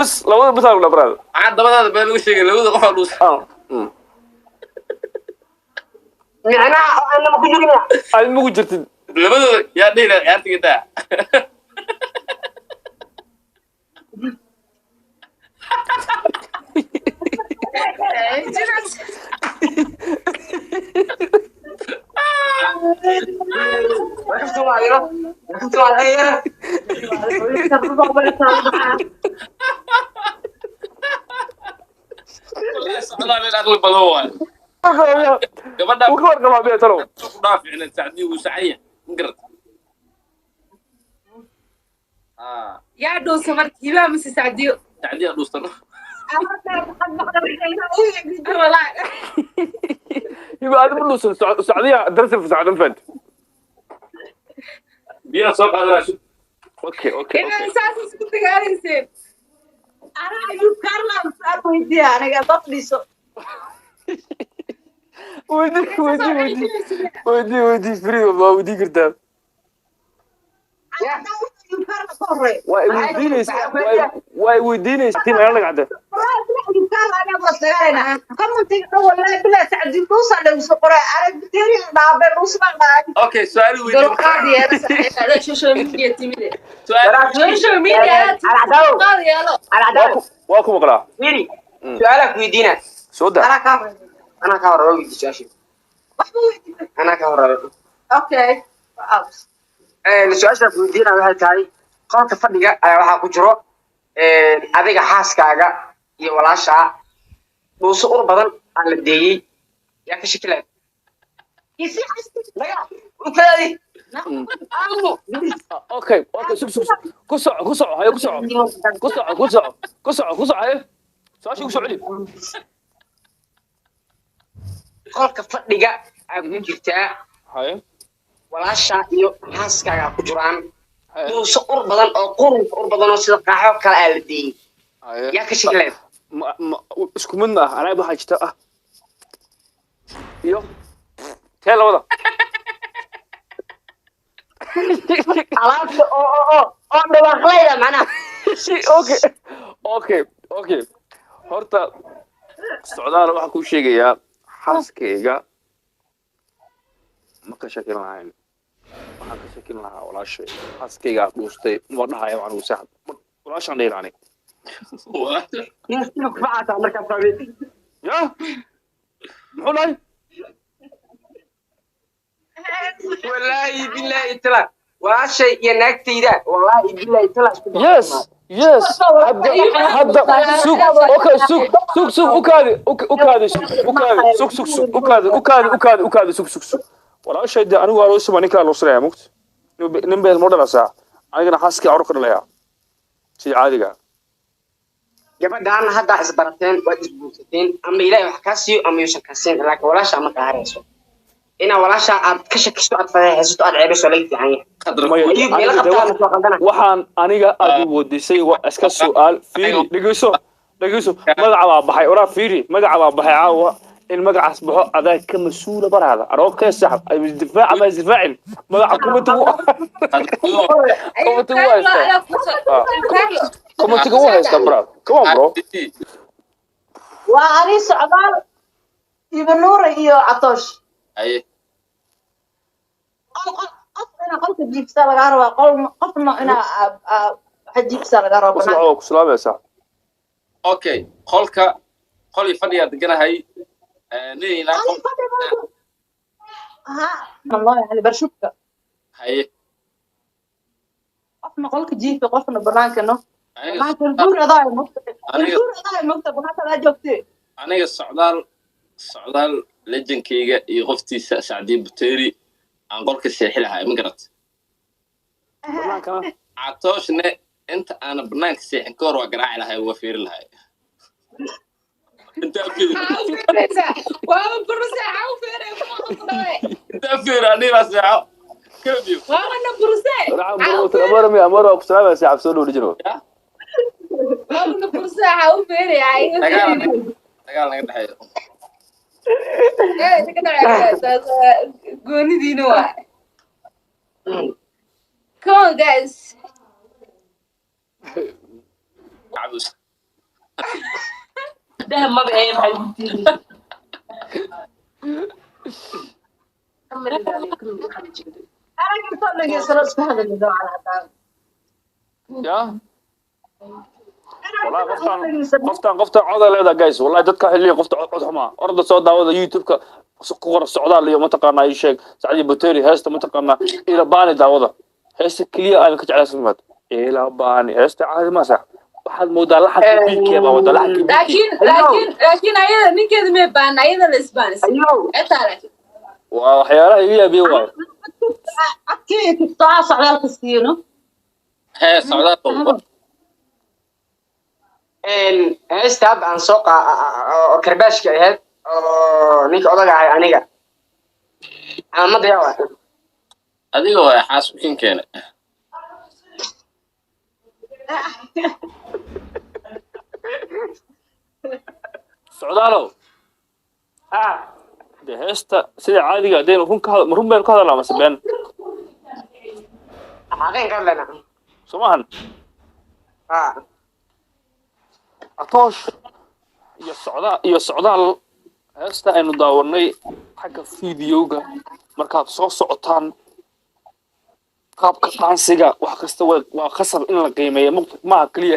بس لو بس أقول براد عاد هذا بلوش شيء لو قف لوس أنا ما كنت أنا مو جرت لبده يا دينا يا تيجي الله لا أغلب هو كمان وكبر كمان بيترو دافع إن تعدي وسعية نقرد يا دو سمرت يبا مس سعديو تعدي دوستنا والله يبقى هذا بنوص السعودية درس في سعودة فهمت بينا سوق هذا شو اوكي إن أساس كنت قاعدين أنا أيوب كارلا مسأل ويدي أنا قاعد أطلسه ودي فري والله ودي قردام أنا أيوب كارلا صوري واي ودينيس تيم انا قاعده أيوب كارلا أنا بس أنا كم تيجي والله بلا تعدي نوصل للسقراء أنا بتيري ما بنوصل ما أوكي سؤال ويدي قالوا قاضي يا بس هذا سوشيال ميديا تيمي سؤال سوشيال ميديا قاضي يا لو أنا واكو مقرا ميري سؤالك ويدينا سودا أنا كهر روي جاشي أنا كهر أوكي su-aashaas weydiina waxay tahay qolka fadhiga ayaa waxaa ku jiro adiga xaaskaaga iyo walaashaa dhuuso ur badan aan la deeyey yaa ka shakilaya اوكي كسع هاي كسع هاي ساشي كسع علي qolka fadhiga ayaa ku jirtaa هاي walaashaa iyo xaaskaaga ku jiraan dhuuso ur badan oo qurunka ur badan oo sida qaaxo kale aan la deeyey yaa ka shakilaya isku mid ma ah anaa waxaa jirta ah iyo tee labada alaabta oo dhawaaqlayda macnaha okay horta socdaal waxaan kuu sheegayaa xaaskayga ma ka shakin lahayn waxaan ka shakin lahaa walaashay xaaskayga aad dhuustay ma dhahaya anigu saaxib walaashaan dheer ani ya muxuu dhahay wallaahi bilaahi tala walaashay iyo naagtayda wallaahi bilaahi tala yes hadda sug walaashay de anigu waa loo suma ninkaa loo siraya mugt nin beel moo dhalasaa anigana xaaskii carur ka dhalayaa sida caadiga gabadhaan haddaa isbarateen waad isbuursateen ama ilaahay wax kaa siiyo ama yuusan kaa siin laakiin walaashaa markaa harayso inaa walaashaa aad ka shakiso aad fadeexaysato aad ceebayso laga fiican yahay waxaan aniga aad wadisay waa iska su'aal fiiri dhegeyso magaca baa baxay oraa fiiri magaca baa baxay caawa in magacaas baxo adaa ka mas-uula baraada aroo kee saxab ay isdifaac ama isdifaacin magaca kumatiga u haysta baraad come on bro waa ani socdaal iba nuura iyo catoosh أيه qof inaa qolka jiibsa lagaa rabaa qofna inaa jiibsa lagaa rabaa ku salaamaysaa أوكي قولي فني أدقنا هاي نينا والله يعني برشوكة هاي qofna qolka jiibka qofna banaanka no banaanka guur adaa mugta banaanka adaa joogtee aniga socdaal lejankayga iyo qoftiisa sacdiin buteeri aan qolka seexi lahaa ma garat catooshne inta aana banaanka seexin ka hor waa garaaci lahay waa fiiri lahay intaa fiiri anila seexo kadib amaro ku salaamaysa cabsi soo dhowri jiro dagaal naga dhexeeyo goonidiina waa come on guys عبوس لها ما بقى محل أنا كنت أقول لك سلسلة هذا اللي دوا على هذا. يا والله قفتان عضل هذا جايز والله دتك اللي قفت عض حما أرد صوت هذا يوتيوب كقرا السعودية اللي ما تقارنا أي شيء سعدي بوتيري هست ما تقارنا إلى باني داوضة هست كلية أنا كنت على سمات إلى باني هست عادي ما صح واحد مودا لحق بيك يا بابا لحق بيك لكن أيضا نكذب ما بان أيضا الإسبانيس أنت وحياة هي بيوه أكيد كنت صعدال كستينو. هي سعودات هستاب عن سوق كرباش كهاد نيك أضاق عنيقة أنا ما ضيعوا adiga waa xaasubkin keena سعودالو ده هستا سيدي عادي قاعدين مرون بين كهذا لا مسبين حقين قال لنا سمعن عطاش يا السعودال هستا إنه داورني حاجة فيديوغا مركب صوتان qaabka qaansiga wax kasta waa khasab in la qiimeeyo ma kaliya